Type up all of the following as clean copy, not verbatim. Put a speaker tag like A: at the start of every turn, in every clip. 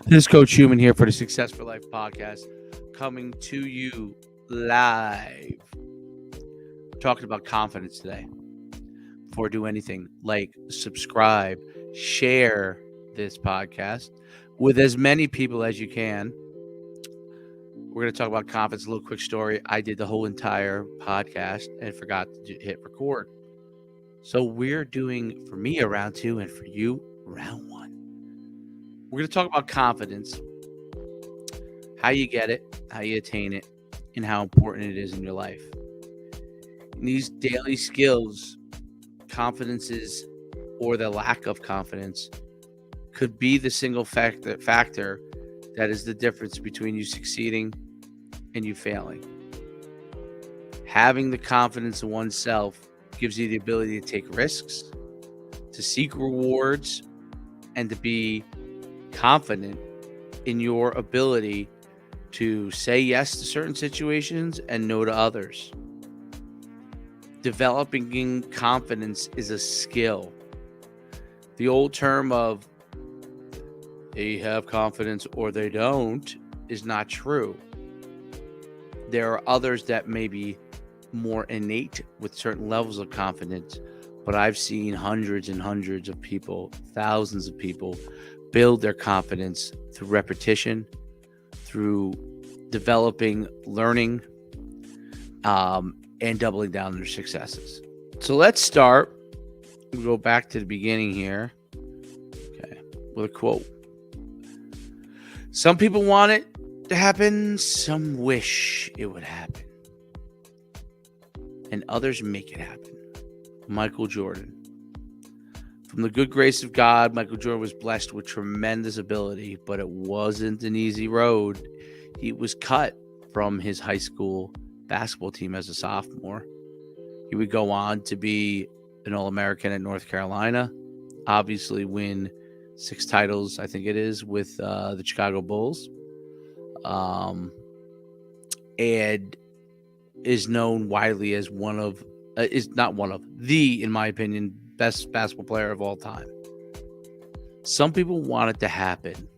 A: This is Coach Schuman here for the Success for Life podcast, coming to you live. We're talking about confidence today. Before I do anything, like, subscribe, share this podcast with as many people as you can. We're going to talk about confidence. A little quick story. I did the whole entire podcast and forgot to hit record. So we're doing, for me, a round two, and for you, round one. We're going to talk about confidence, how you get it, how you attain it, and how important it is in your life. In these daily skills, confidences or the lack of confidence could be the single factor that is the difference between you succeeding and you failing. Having the confidence in oneself gives you the ability to take risks, to seek rewards, and to be confident in your ability to say yes to certain situations and no to others. Developing confidence is a skill. The old term of they have confidence or they don't is not true. There are others that may be more innate with certain levels of confidence, but I've seen hundreds and hundreds of people, thousands of people build their confidence through repetition, through developing, learning, and doubling down on their successes. So let's start. We'll go back to the beginning here. Okay, with a quote. Some people want it to happen, some wish it would happen, and others make it happen. Michael Jordan. From the good grace of God, Michael Jordan was blessed with tremendous ability, but it wasn't an easy road. He was cut from his high school basketball team as a sophomore. He would go on to be an All-American at North Carolina, obviously win 6 titles, I think it is, with the Chicago Bulls, and is known widely as the, in my opinion, best basketball player of all time. Some people want it to happen.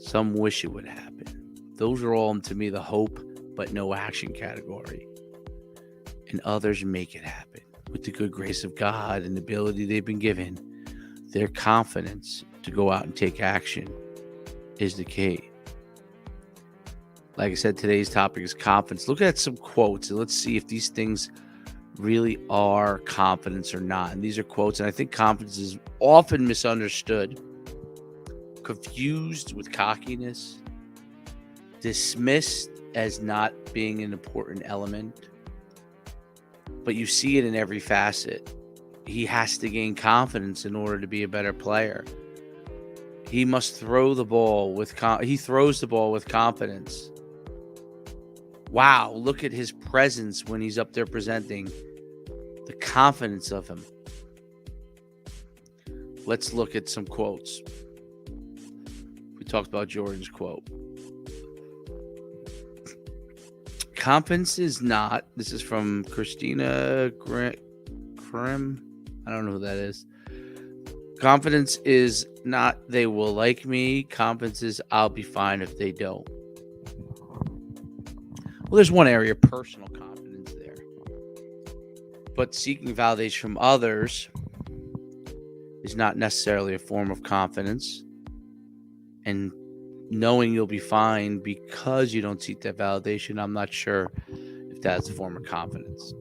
A: Some wish it would happen. Those are all, to me, the hope but no action category. And others make it happen. With the good grace of God and the ability they've been given, their confidence to go out and take action is the key. Like I said, today's topic is confidence. Look at some quotes and let's see if these things really are confidence or not. And these are quotes, and I think confidence is often misunderstood, confused with cockiness, dismissed as not being an important element. But you see it in every facet. He has to gain confidence in order to be a better player. He must throw the ball with he throws the ball with confidence. Wow, look at his presence when he's up there presenting. The confidence of him. Let's look at some quotes. We talked about Jordan's quote. Confidence is not, this is from Christina Krim. I don't know who that is. Confidence is not they will like me. Confidence is I'll be fine if they don't. Well, there's one area, personal confidence there. But seeking validation from others is not necessarily a form of confidence. And knowing you'll be fine because you don't seek that validation, I'm not sure if that's a form of confidence.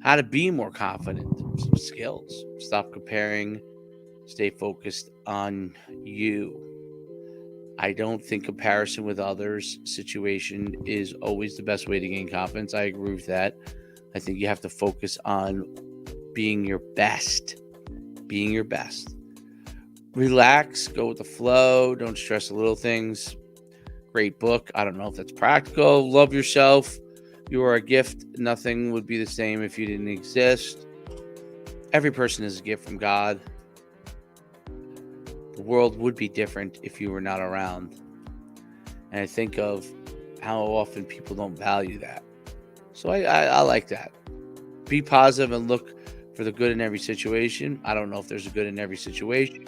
A: How to be more confident. Some skills. Stop comparing. Stay focused on you. I don't think comparison with others' situation is always the best way to gain confidence. I agree with that. I think you have to focus on being your best. Being your best. Relax, go with the flow, don't stress the little things. Great book. I don't know if that's practical. Love yourself. You are a gift. Nothing would be the same if you didn't exist. Every person is a gift from God. The world would be different if you were not around. And I think of how often people don't value that. So I like that. Be positive and look for the good in every situation. I don't know if there's a good in every situation,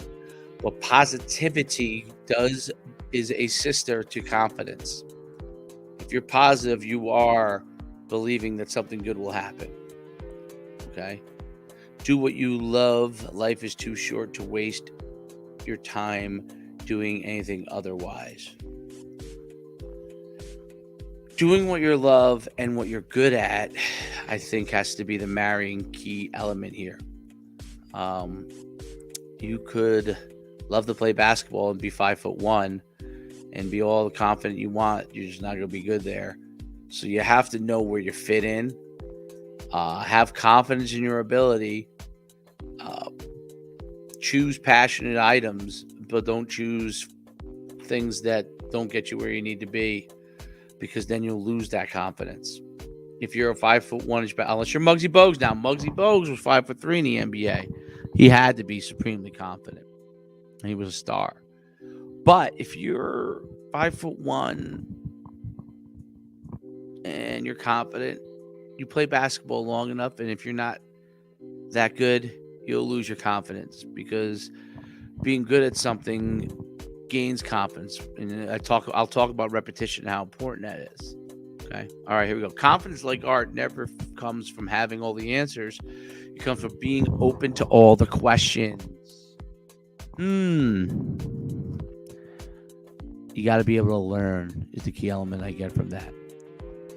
A: What positivity does is a sister to confidence. If you're positive, you are believing that something good will happen. Okay? Do what you love. Life is too short to waste your time doing anything otherwise. Doing what you love and what you're good at, I think, has to be the marrying key element here. You could love to play basketball and be 5'1" and be all the confident you want. You're just not going to be good there. So you have to know where you fit in. Have confidence in your ability. Choose passionate items, but don't choose things that don't get you where you need to be, because then you'll lose that confidence. If you're a 5'1", unless you're Muggsy Bogues now. Muggsy Bogues was 5'3" in the NBA. He had to be supremely confident. He was a star. But if you're 5'1" and you're confident, you play basketball long enough, and if you're not that good, you'll lose your confidence, because being good at something gains confidence. And I'll talk about repetition and how important that is. Okay. All right, here we go. Confidence, like art, never comes from having all the answers. It comes from being open to all the questions. You got to be able to learn is the key element I get from that.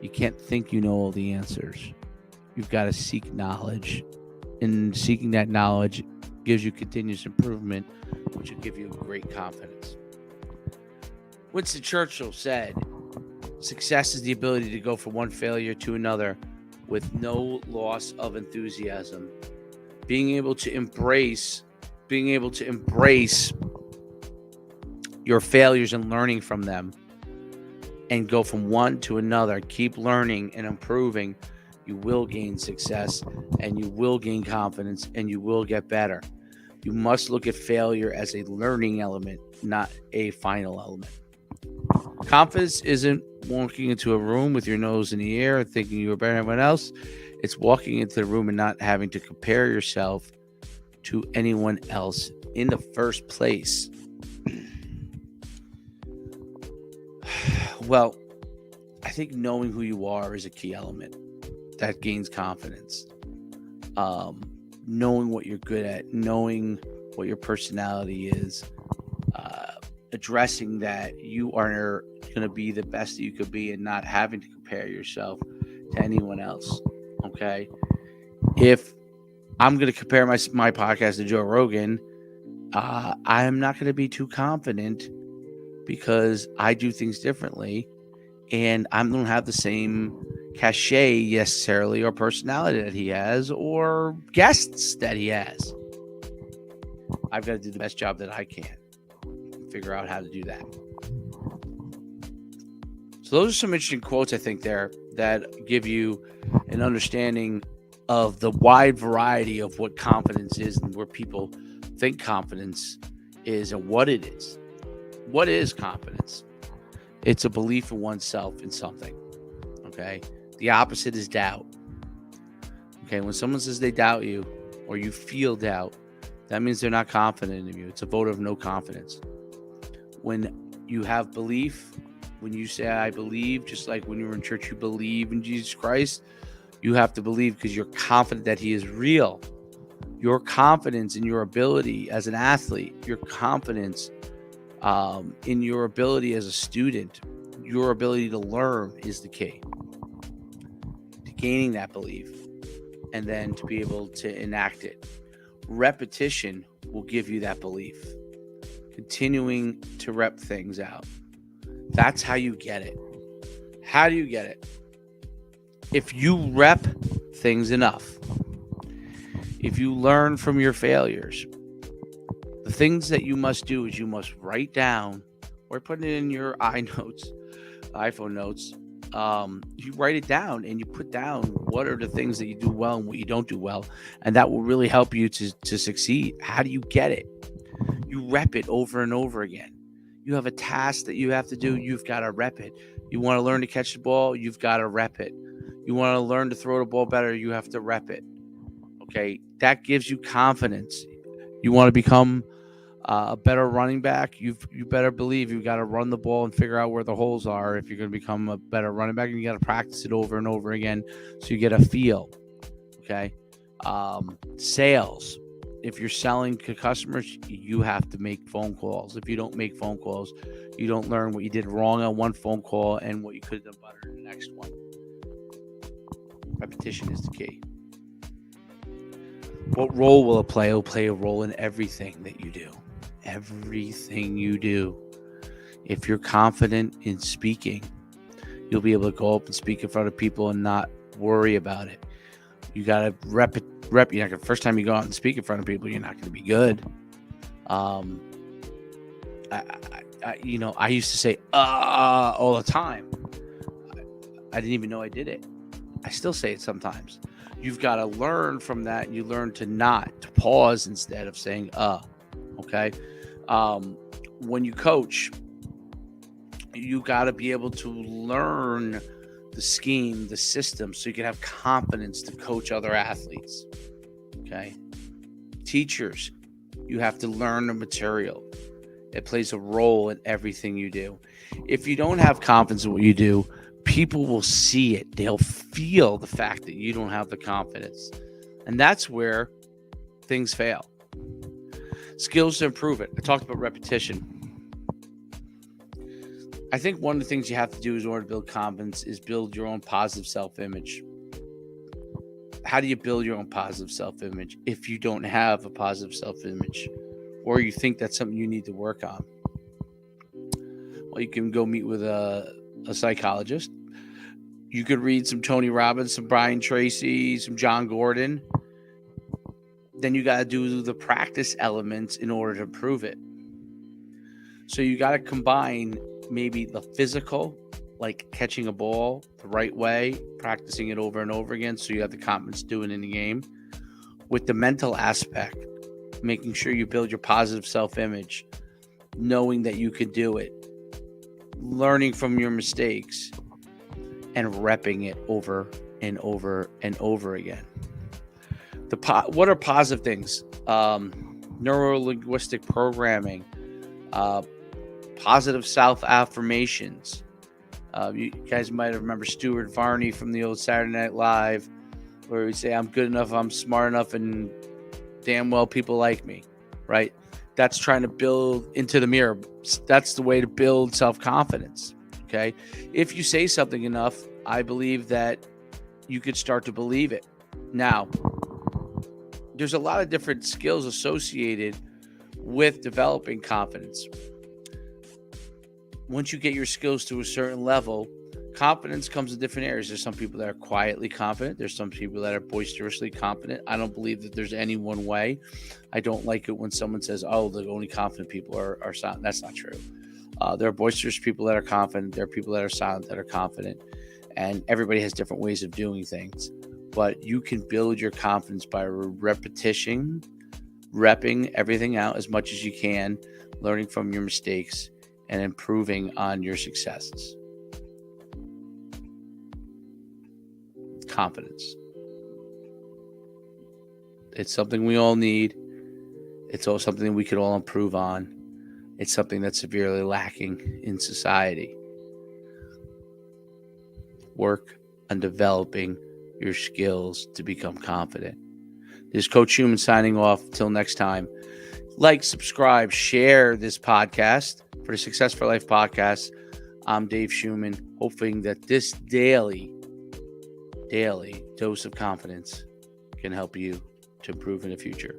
A: You can't think you know all the answers. You've got to seek knowledge. And seeking that knowledge gives you continuous improvement, which will give you great confidence. Winston Churchill said, success is the ability to go from one failure to another with no loss of enthusiasm. Being able to embrace your failures and learning from them, and go from one to another. Keep learning and improving. You will gain success, and you will gain confidence, and you will get better. You must look at failure as a learning element, not a final element. Confidence isn't walking into a room with your nose in the air and thinking you are better than everyone else. It's walking into the room and not having to compare yourself to anyone else in the first place. Well, I think knowing who you are is a key element that gains confidence. Knowing what you're good at, knowing what your personality is, addressing that you are going to be the best that you could be, and not having to compare yourself to anyone else. Okay? If I'm going to compare my podcast to Joe Rogan, I am not going to be too confident, because I do things differently, and I don't have the same cachet necessarily, or personality that he has, or guests that he has. I've got to do the best job that I can. Figure out how to do that. So those are some interesting quotes, I think, there that give you an understanding of the wide variety of what confidence is, and where people think confidence is, and what it is. What is confidence? It's a belief in oneself in something. Okay? The opposite is doubt. Okay? When someone says they doubt you, or you feel doubt, that means they're not confident in you. It's a vote of no confidence. When you have belief, when you say, I believe, just like when you were in church, you believe in Jesus Christ, you have to believe because you're confident that he is real. Your confidence in your ability as an athlete, your confidence in your ability as a student, your ability to learn is the key to gaining that belief, and then to be able to enact it. Repetition will give you that belief. Continuing to rep things out. That's how you get it. How do you get it? If you rep things enough, if you learn from your failures, the things that you must do is you must write down, or put it in your iPhone notes. You write it down, and you put down what are the things that you do well and what you don't do well, and that will really help you to succeed. How do you get it? You rep it over and over again. You have a task that you have to do, you've got to rep it. You want to learn to catch the ball, you've got to rep it. You want to learn to throw the ball better, you have to rep it. Okay, that gives you confidence. You want to become A better running back, you better believe you got to run the ball and figure out where the holes are if you're going to become a better running back, and you got to practice it over and over again so you get a feel. Okay. Sales. If you're selling to customers, you have to make phone calls. If you don't make phone calls, you don't learn what you did wrong on one phone call and what you could have done better in the next one. Repetition is the key. What role will it play? It'll play a role in everything that you do. Everything you do. If you're confident in speaking, you'll be able to go up and speak in front of people and not worry about it. You got to rep. You're not first time you go out and speak in front of people, you're not going to be good. I used to say all the time. I didn't even know I did it. I still say it sometimes. You've got to learn from that. You learn to pause instead of saying okay. When you coach, you got to be able to learn the scheme, the system, so you can have confidence to coach other athletes. Okay. Teachers, you have to learn the material. It plays a role in everything you do. If you don't have confidence in what you do, people will see it. They'll feel the fact that you don't have the confidence. And that's where things fail. Skills to improve it. I talked about repetition. I think one of the things you have to do in order to build confidence is build your own positive self-image. How do you build your own positive self-image if you don't have a positive self-image, or you think that's something you need to work on? Well, you can go meet with a psychologist. You could read some Tony Robbins, some Brian Tracy, some John Gordon. Then you got to do the practice elements in order to improve it. So you got to combine maybe the physical, like catching a ball the right way, practicing it over and over again so you have the confidence doing it in the game, with the mental aspect, making sure you build your positive self-image, knowing that you could do it, learning from your mistakes, and repping it over and over and over again. What are positive things? Neuro-linguistic programming, positive self-affirmations. You guys might remember Stuart Varney from the old Saturday Night Live, where we say, I'm good enough, I'm smart enough, and damn well people like me, right? That's trying to build into the mirror. That's the way to build self-confidence, okay? If you say something enough, I believe that you could start to believe it. Now, there's a lot of different skills associated with developing confidence. Once you get your skills to a certain level, confidence comes in different areas. There's some people that are quietly confident. There's some people that are boisterously confident. I don't believe that there's any one way. I don't like it when someone says, oh, the only confident people are silent. That's not true. There are boisterous people that are confident. There are people that are silent that are confident. And everybody has different ways of doing things. But you can build your confidence by repetition, repping everything out as much as you can, learning from your mistakes, and improving on your successes. Confidence. It's something we all need. It's all something we could all improve on. It's something that's severely lacking in society. Work on developing your skills to become confident. This is Coach Schuman signing off. Till next time. Like, subscribe, share this podcast for the Success for Life podcast. I'm Dave Schuman, hoping that this daily dose of confidence can help you to improve in the future.